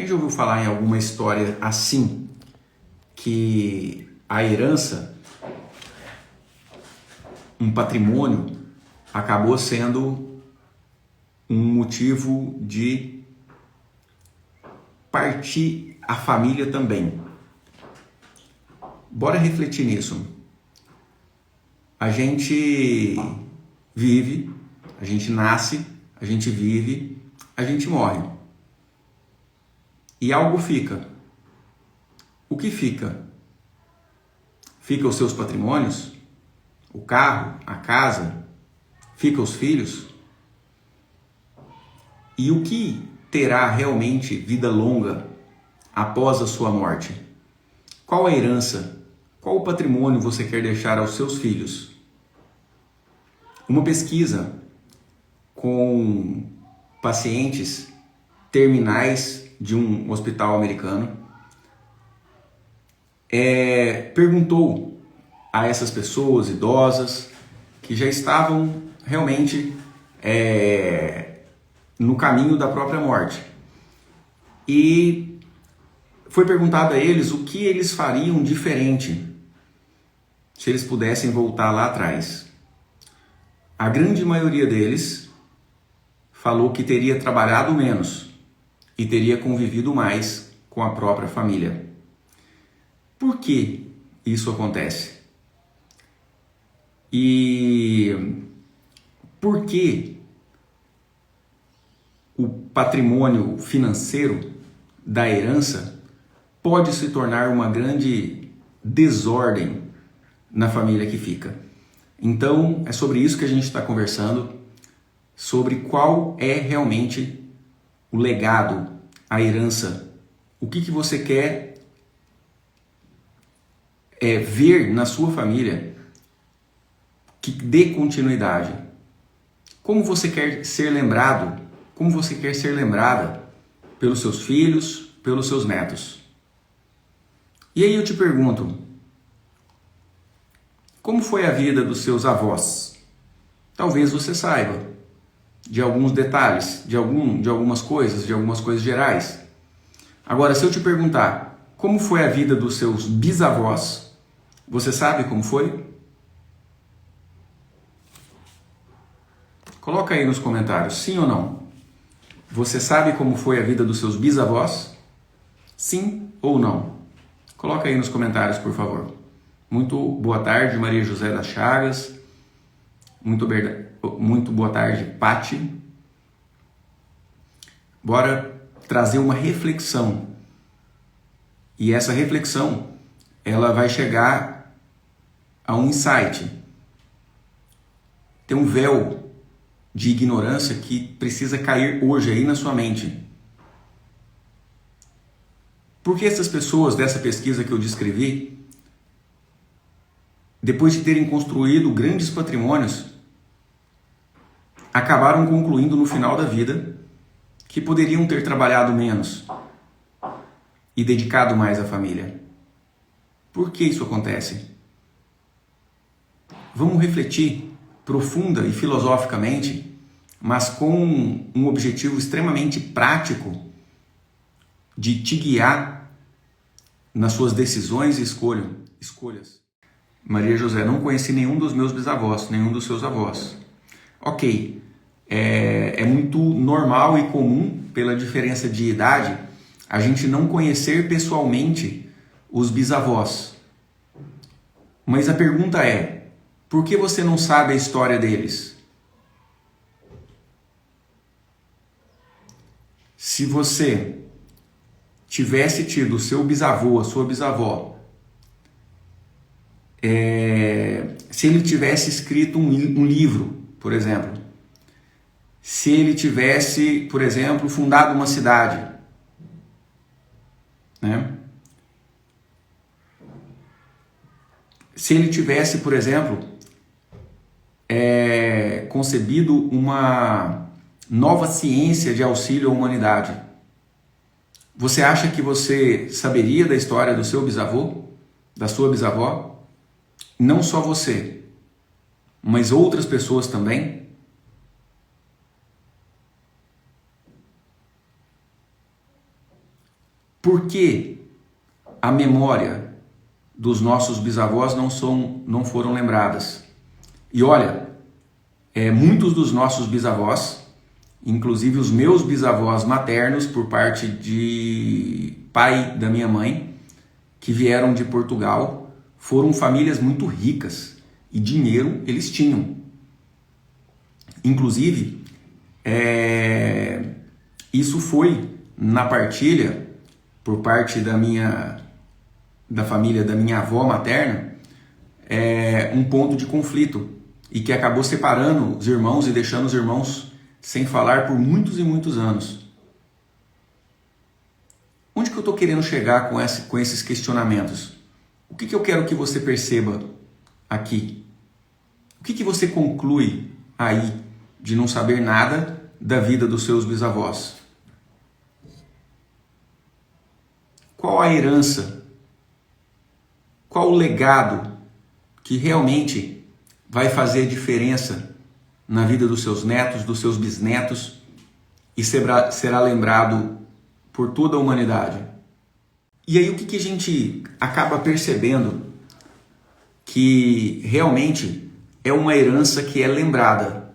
Quem já ouviu falar em alguma história assim, que a herança, um patrimônio, acabou sendo um motivo de partir a família também? Bora refletir nisso. A gente vive, a gente nasce, a gente vive, a gente morre. E algo fica. O que fica? Fica os seus patrimônios? O carro? A casa? Fica os filhos? E o que terá realmente vida longa após a sua morte? Qual a herança? Qual o patrimônio você quer deixar aos seus filhos? Uma pesquisa com pacientes terminais de um hospital americano perguntou a essas pessoas idosas que já estavam realmente no caminho da própria morte. E foi perguntado a eles o que eles fariam diferente se eles pudessem voltar lá atrás. A grande maioria deles falou que teria trabalhado menos e teria convivido mais com a própria família. Por que isso acontece? E por que o patrimônio financeiro da herança pode se tornar uma grande desordem na família que fica? Então, é sobre isso que a gente está conversando, sobre qual é realmente o legado, a herança, o que você quer ver na sua família que dê continuidade. Como você quer ser lembrado, como você quer ser lembrada pelos seus filhos, pelos seus netos. E aí eu te pergunto, como foi a vida dos seus avós? Talvez você saiba de alguns detalhes, de algumas coisas gerais. Agora, se eu te perguntar como foi a vida dos seus bisavós, você sabe como foi? Coloca aí nos comentários, sim ou não? Você sabe como foi a vida dos seus bisavós? Sim ou não? Coloca aí nos comentários, por favor. Muito boa tarde, Maria José das Chagas. Muito boa tarde, Pati. Bora trazer uma reflexão. E essa reflexão, ela vai chegar a um insight. Tem um véu de ignorância que precisa cair hoje aí na sua mente. Por que essas pessoas dessa pesquisa que eu descrevi, depois de terem construído grandes patrimônios, acabaram concluindo no final da vida que poderiam ter trabalhado menos e dedicado mais à família? Por que isso acontece? Vamos refletir profunda e filosoficamente, mas com um objetivo extremamente prático de te guiar nas suas decisões e escolhas. Maria José, não conheci nenhum dos meus bisavós, nenhum dos seus avós. Ok, é muito normal e comum, pela diferença de idade, a gente não conhecer pessoalmente os bisavós. Mas a pergunta é, por que você não sabe a história deles? Se você tivesse tido o seu bisavô, a sua bisavó, se ele tivesse escrito um livro, por exemplo, se ele tivesse, por exemplo, fundado uma cidade, né? Se ele tivesse, por exemplo, concebido uma nova ciência de auxílio à humanidade, você acha que você saberia da história do seu bisavô, da sua bisavó? Não só você, mas outras pessoas também? Por que a memória dos nossos bisavós não foram lembradas? E olha, muitos dos nossos bisavós, inclusive os meus bisavós maternos, por parte de pai da minha mãe, que vieram de Portugal, foram famílias muito ricas e dinheiro eles tinham. Inclusive, isso foi na partilha por parte da família da minha avó materna, um ponto de conflito e que acabou separando os irmãos e deixando os irmãos sem falar por muitos e muitos anos. Onde que eu estou querendo chegar com esses questionamentos? O que eu quero que você perceba aqui? O que você conclui aí de não saber nada da vida dos seus bisavós? Qual a herança? Qual o legado que realmente vai fazer diferença na vida dos seus netos, dos seus bisnetos e será lembrado por toda a humanidade? E aí o que a gente acaba percebendo que realmente é uma herança que é lembrada.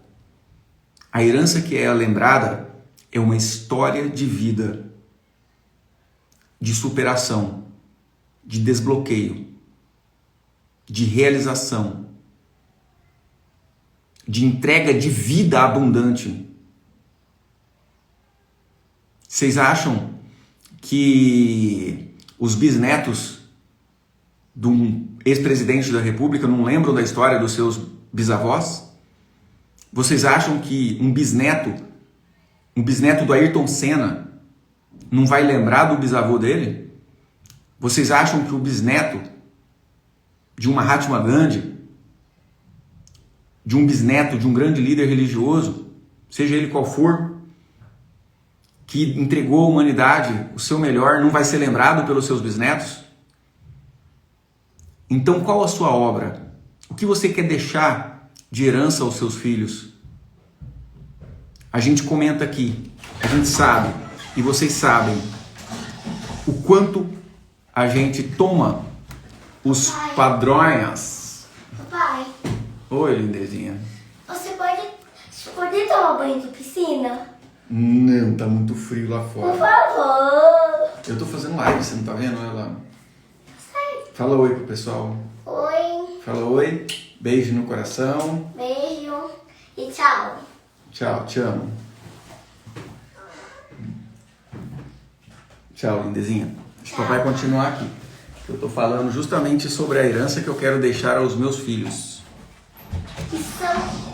A herança que é lembrada é uma história de vida, de superação, de desbloqueio, de realização, de entrega de vida abundante. Vocês acham que os bisnetos de um ex-presidente da República não lembram da história dos seus bisavós? Vocês acham que um bisneto do Ayrton Senna não vai lembrar do bisavô dele? Vocês acham que o bisneto de uma Mahatma Gandhi, de um bisneto de um grande líder religioso, seja ele qual for, que entregou à humanidade o seu melhor, não vai ser lembrado pelos seus bisnetos? Então qual a sua obra? O que você quer deixar de herança aos seus filhos? A gente comenta aqui, a gente sabe, e vocês sabem, o quanto a gente toma os padrões. Papai. Oi, lindezinha. Você pode tomar banho de piscina? Não, tá muito frio lá fora. Por favor. Eu tô fazendo live, você não tá vendo ela? Sei. Fala oi pro pessoal. Oi. Fala oi. Beijo no coração. Beijo. E tchau. Tchau, te amo. Tchau, lindezinha. Deixa o papai continuar aqui. Eu tô falando justamente sobre a herança que eu quero deixar aos meus filhos. Que sou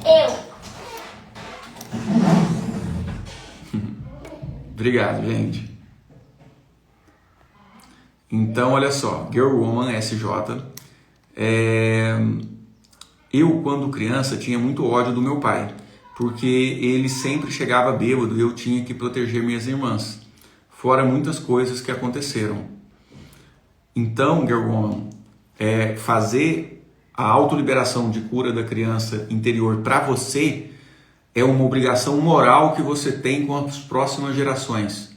eu. Obrigado, gente. Então, olha só, Girl Woman SJ. Eu, quando criança, tinha muito ódio do meu pai, porque ele sempre chegava bêbado e eu tinha que proteger minhas irmãs, fora muitas coisas que aconteceram. Então, Girl Woman, fazer a autoliberação de cura da criança interior para você é uma obrigação moral que você tem com as próximas gerações.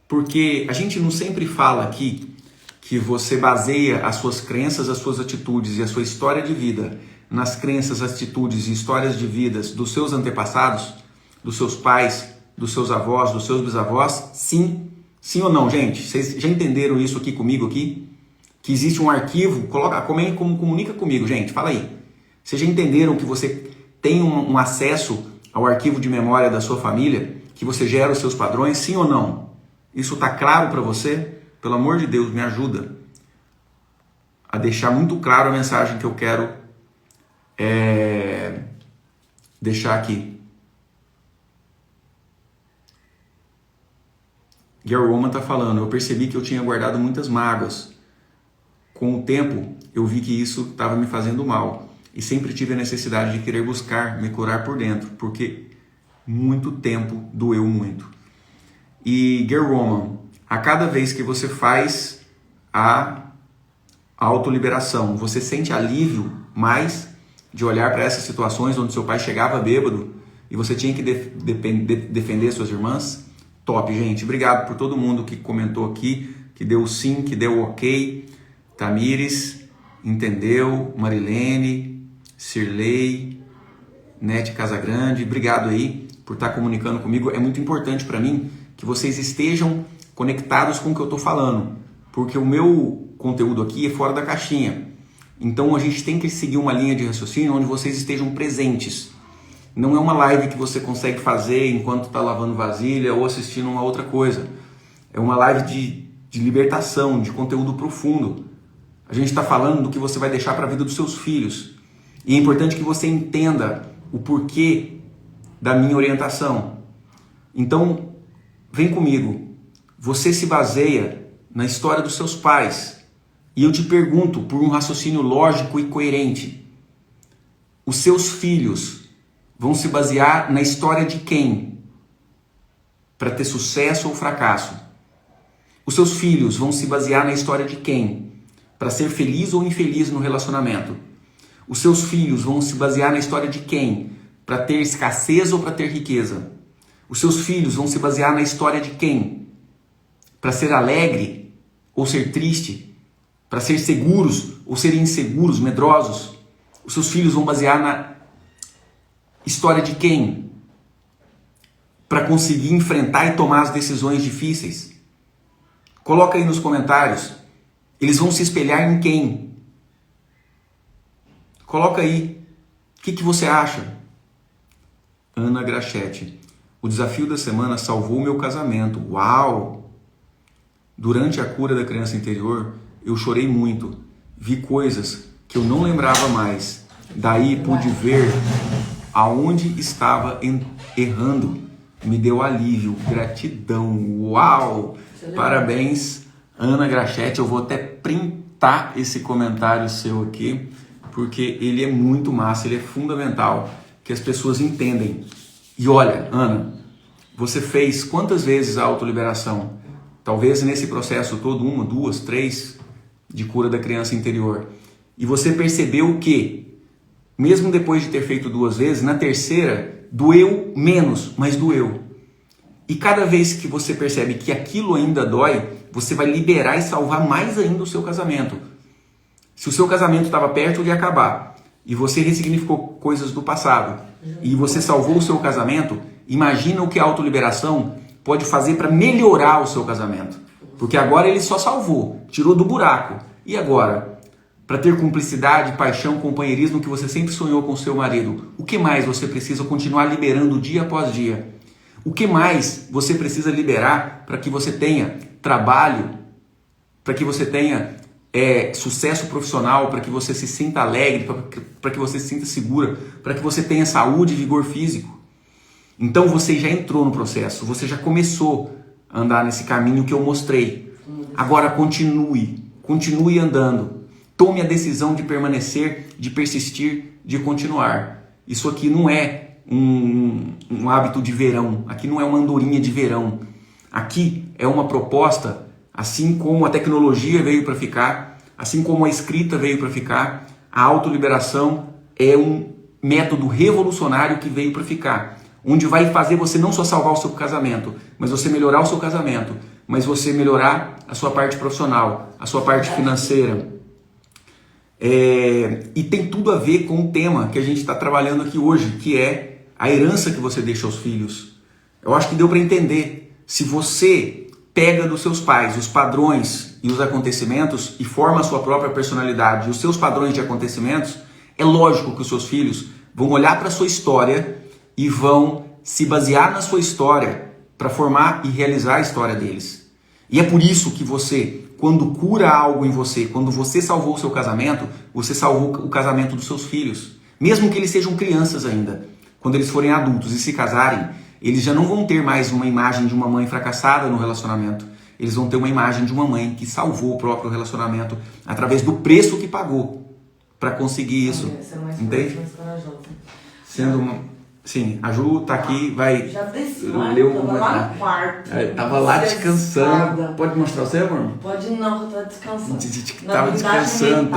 Porque a gente não sempre fala aqui que você baseia as suas crenças, as suas atitudes e a sua história de vida nas crenças, atitudes e histórias de vidas dos seus antepassados, dos seus pais, dos seus avós, dos seus bisavós? Sim. Sim ou não, gente? Vocês já entenderam isso aqui comigo aqui? Que existe um arquivo? Comunica comigo, gente. Fala aí. Vocês já entenderam que você tem um acesso ao arquivo de memória da sua família? Que você gera os seus padrões? Sim ou não? Isso está claro para você? Pelo amor de Deus, me ajuda a deixar muito claro a mensagem que eu quero deixar aqui. Girl Woman está falando, eu percebi que eu tinha guardado muitas mágoas. Com o tempo, eu vi que isso estava me fazendo mal. E sempre tive a necessidade de querer buscar, me curar por dentro, porque muito tempo doeu muito. E Girl Woman, a cada vez que você faz a autoliberação, você sente alívio mais de olhar para essas situações onde seu pai chegava bêbado e você tinha que defender suas irmãs? Top, gente. Obrigado por todo mundo que comentou aqui, que deu sim, que deu ok. Tamires, entendeu. Marilene, Cirlei, Nete Casagrande. Obrigado aí por estar comunicando comigo. É muito importante para mim que vocês estejam conectados com o que eu estou falando, porque o meu conteúdo aqui é fora da caixinha. Então a gente tem que seguir uma linha de raciocínio onde vocês estejam presentes. Não é uma live que você consegue fazer enquanto está lavando vasilha ou assistindo uma outra coisa. É uma live de libertação, de conteúdo profundo. A gente está falando do que você vai deixar para a vida dos seus filhos. E é importante que você entenda o porquê da minha orientação. Então, vem comigo. Você se baseia na história dos seus pais. E eu te pergunto, por um raciocínio lógico e coerente, os seus filhos vão se basear na história de quem? Para ter sucesso ou fracasso? Os seus filhos vão se basear na história de quem? Para ser feliz ou infeliz no relacionamento? Os seus filhos vão se basear na história de quem? Para ter escassez ou para ter riqueza? Os seus filhos vão se basear na história de quem? Para ser alegre ou ser triste? Para ser seguros ou ser inseguros, medrosos? Os seus filhos vão basear na história de quem? Para conseguir enfrentar e tomar as decisões difíceis? Coloca aí nos comentários. Eles vão se espelhar em quem? Coloca aí. O que você acha? Ana Grachetti. O desafio da semana salvou meu casamento. Uau! Durante a cura da criança interior, eu chorei muito. Vi coisas que eu não lembrava mais. Daí pude ver aonde estava errando. Me deu alívio, gratidão. Uau! Parabéns, Ana Grachetti. Eu vou até printar esse comentário seu aqui, porque ele é muito massa, ele é fundamental que as pessoas entendem. E olha, Ana, você fez quantas vezes a autoliberação? Talvez nesse processo todo, 1, 2, 3 de cura da criança interior. E você percebeu que, mesmo depois de ter feito 2 vezes, na terceira doeu menos, mas doeu. E cada vez que você percebe que aquilo ainda dói, você vai liberar e salvar mais ainda o seu casamento. Se o seu casamento estava perto de acabar e você ressignificou coisas do passado e você salvou o seu casamento, imagina o que a autoliberação pode fazer para melhorar o seu casamento. Porque agora ele só salvou, tirou do buraco. E agora? Para ter cumplicidade, paixão, companheirismo que você sempre sonhou com o seu marido, o que mais você precisa continuar liberando dia após dia? O que mais você precisa liberar para que você tenha trabalho, para que você tenha sucesso profissional, para que você se sinta alegre, para que você se sinta segura, para que você tenha saúde e vigor físico? Então você já entrou no processo, você já começou a andar nesse caminho que eu mostrei. Agora continue andando. Tome a decisão de permanecer, de persistir, de continuar. Isso aqui não é um hábito de verão, aqui não é uma andorinha de verão. Aqui é uma proposta, assim como a tecnologia veio para ficar, assim como a escrita veio para ficar, a autoliberação é um método revolucionário que veio para ficar, onde vai fazer você não só salvar o seu casamento, mas você melhorar o seu casamento, mas você melhorar a sua parte profissional, a sua parte financeira. E tem tudo a ver com o tema que a gente está trabalhando aqui hoje, que é a herança que você deixa aos filhos. Eu acho que deu para entender. Se você pega dos seus pais os padrões e os acontecimentos e forma a sua própria personalidade e os seus padrões de acontecimentos, é lógico que os seus filhos vão olhar para a sua história e vão se basear na sua história para formar e realizar a história deles. E é por isso que você, quando cura algo em você, quando você salvou o seu casamento, você salvou o casamento dos seus filhos. Mesmo que eles sejam crianças ainda. Quando eles forem adultos e se casarem, eles já não vão ter mais uma imagem de uma mãe fracassada no relacionamento. Eles vão ter uma imagem de uma mãe que salvou o próprio relacionamento através do preço que pagou para conseguir isso. Entende? Sendo uma... Sim, a Ju tá aqui, vai ler o comentário. Tava lá descansando. Pode mostrar você, amor? Pode não, eu tô descansando. Tava descansando.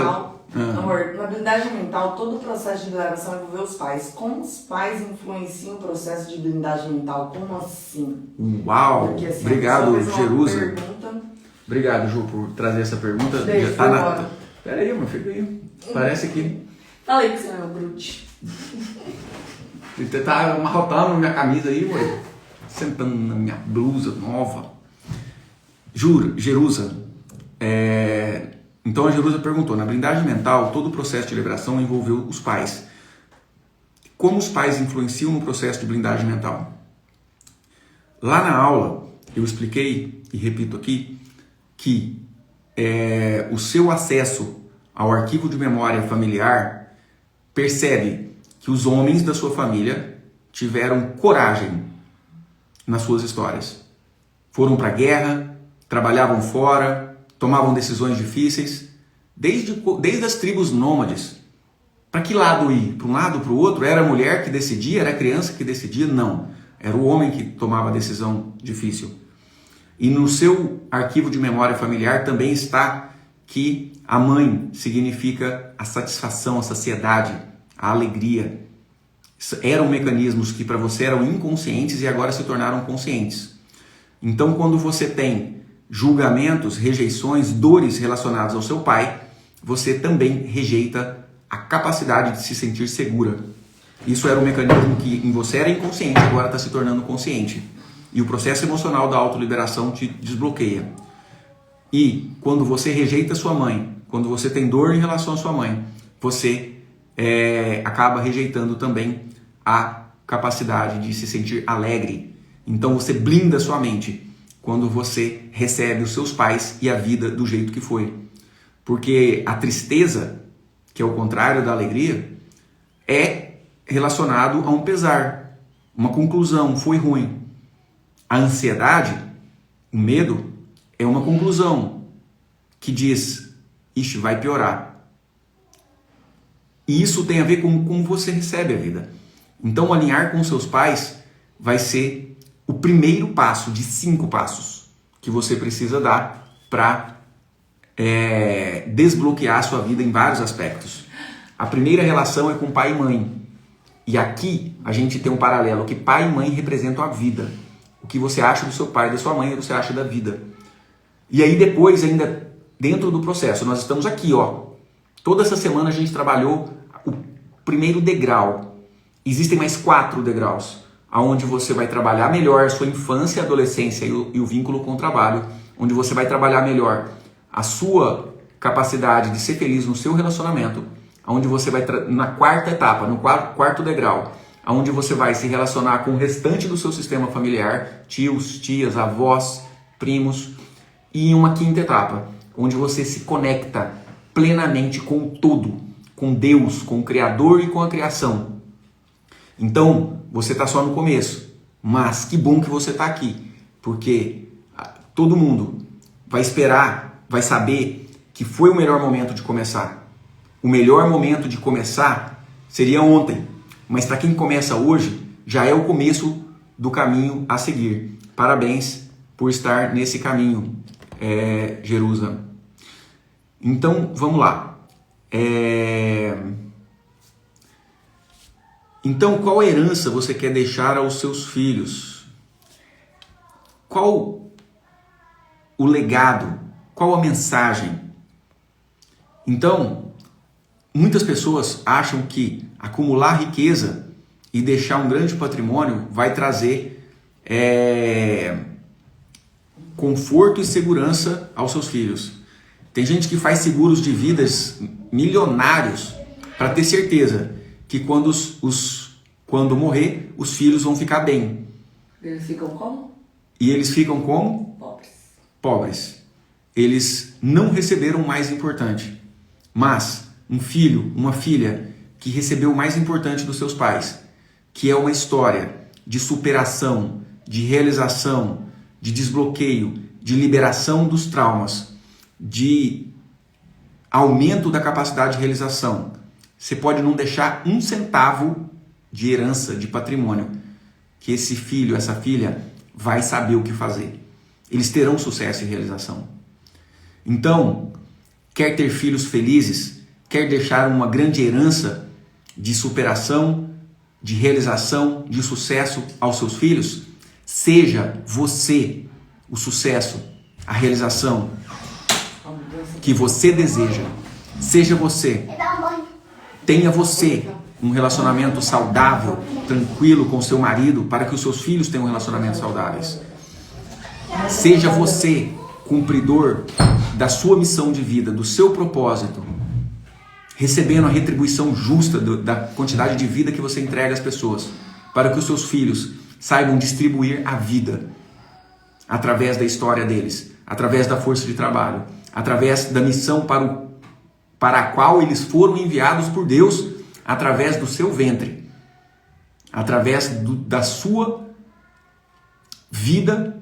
Amor, na blindagem mental, todo o processo de liberação envolveu os pais. Como os pais influenciam o processo de blindagem mental? Como assim? Uau! Porque, assim, obrigado, Jerusa. Pergunta... Obrigado, Ju, por trazer essa pergunta. Já tá na... Pera aí, amor, fica aí. Parece que... Falei que você é meu brute. Você tá amarrotando minha camisa aí, ué. Sentando na minha blusa nova. Jerusa, então a Jerusa perguntou, na blindagem mental, todo o processo de liberação envolveu os pais. Como os pais influenciam no processo de blindagem mental? Lá na aula, eu expliquei, e repito aqui, que o seu acesso ao arquivo de memória familiar percebe que os homens da sua família tiveram coragem nas suas histórias. Foram para a guerra, trabalhavam fora, tomavam decisões difíceis, desde as tribos nômades. Para que lado ir? Para um lado, para o outro? Era a mulher que decidia? Era a criança que decidia? Não. Era o homem que tomava a decisão difícil. E no seu arquivo de memória familiar também está que a mãe significa a satisfação, a saciedade, a alegria. Eram mecanismos que para você eram inconscientes e agora se tornaram conscientes. Então, quando você tem julgamentos, rejeições, dores relacionadas ao seu pai, você também rejeita a capacidade de se sentir segura. Isso era um mecanismo que em você era inconsciente, agora está se tornando consciente. E o processo emocional da autoliberação te desbloqueia. E quando você rejeita sua mãe, quando você tem dor em relação à sua mãe, você acaba rejeitando também a capacidade de se sentir alegre. Então você blinda sua mente quando você recebe os seus pais e a vida do jeito que foi. Porque a tristeza, que é o contrário da alegria, é relacionado a um pesar, uma conclusão, foi ruim. A ansiedade, o medo, é uma conclusão que diz, ixi, vai piorar. E isso tem a ver com como você recebe a vida. Então, alinhar com seus pais vai ser o primeiro passo de 5 passos que você precisa dar para desbloquear a sua vida em vários aspectos. A primeira relação é com pai e mãe. E aqui a gente tem um paralelo que pai e mãe representam a vida. O que você acha do seu pai e da sua mãe, você acha da vida. E aí depois, ainda dentro do processo, nós estamos aqui, ó. Toda essa semana a gente trabalhou o primeiro degrau. Existem mais 4 degraus, onde você vai trabalhar melhor a sua infância, adolescência e o vínculo com o trabalho, onde você vai trabalhar melhor a sua capacidade de ser feliz no seu relacionamento, onde você vai, na 4ª etapa, no quarto degrau, onde você vai se relacionar com o restante do seu sistema familiar, tios, tias, avós, primos, e em uma 5ª etapa, onde você se conecta plenamente com o todo, com Deus, com o Criador e com a criação. Então, você está só no começo, mas que bom que você está aqui, porque todo mundo vai esperar, vai saber que foi o melhor momento de começar. O melhor momento de começar seria ontem, mas para quem começa hoje, já é o começo do caminho a seguir. Parabéns por estar nesse caminho, Jerusa. Então, vamos lá. Então, qual herança você quer deixar aos seus filhos? Qual o legado? Qual a mensagem? Então, muitas pessoas acham que acumular riqueza e deixar um grande patrimônio vai trazer conforto e segurança aos seus filhos. Tem gente que faz seguros de vidas milionários para ter certeza que quando morrer, os filhos vão ficar bem. Eles ficam como? E eles ficam como? Pobres. Eles não receberam o mais importante. Mas um filho, uma filha que recebeu o mais importante dos seus pais, que é uma história de superação, de realização, de desbloqueio, de liberação dos traumas, de aumento da capacidade de realização. Você pode não deixar 1 centavo de herança, de patrimônio, que esse filho, essa filha vai saber o que fazer. Eles terão sucesso e realização. Então, quer ter filhos felizes, quer deixar uma grande herança de superação, de realização, de sucesso aos seus filhos? Seja você o sucesso, a realização que você deseja. Seja você. Dá um banho. Tenha você um relacionamento saudável, tranquilo com seu marido, para que os seus filhos tenham relacionamentos saudáveis. Seja você cumpridor da sua missão de vida, do seu propósito, recebendo a retribuição justa da quantidade de vida que você entrega às pessoas, para que os seus filhos saibam distribuir a vida através da história deles, através da força de trabalho, através da missão para a qual eles foram enviados por Deus, através do seu ventre, através da sua vida.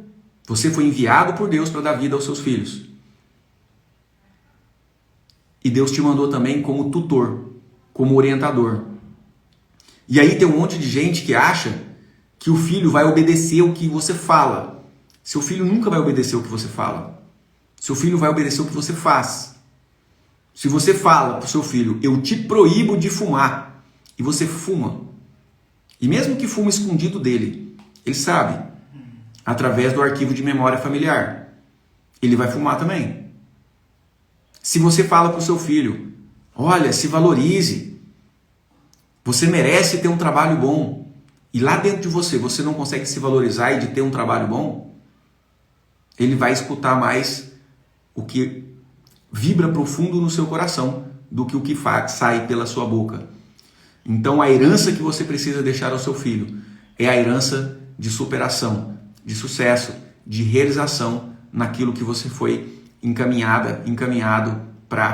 Você foi enviado por Deus para dar vida aos seus filhos. E Deus te mandou também como tutor, como orientador. E aí tem um monte de gente que acha que o filho vai obedecer o que você fala. Seu filho nunca vai obedecer o que você fala. Seu filho vai obedecer o que você faz. Se você fala para o seu filho, eu te proíbo de fumar, e você fuma, e mesmo que fuma escondido dele, ele sabe, através do arquivo de memória familiar, ele vai fumar também. Se você fala para o seu filho, olha, se valorize, você merece ter um trabalho bom, e lá dentro de você não consegue se valorizar e de ter um trabalho bom, ele vai escutar mais o que vibra profundo no seu coração do que o que sai pela sua boca. Então a herança que você precisa deixar ao seu filho é a herança de superação, de sucesso, de realização naquilo que você foi encaminhado para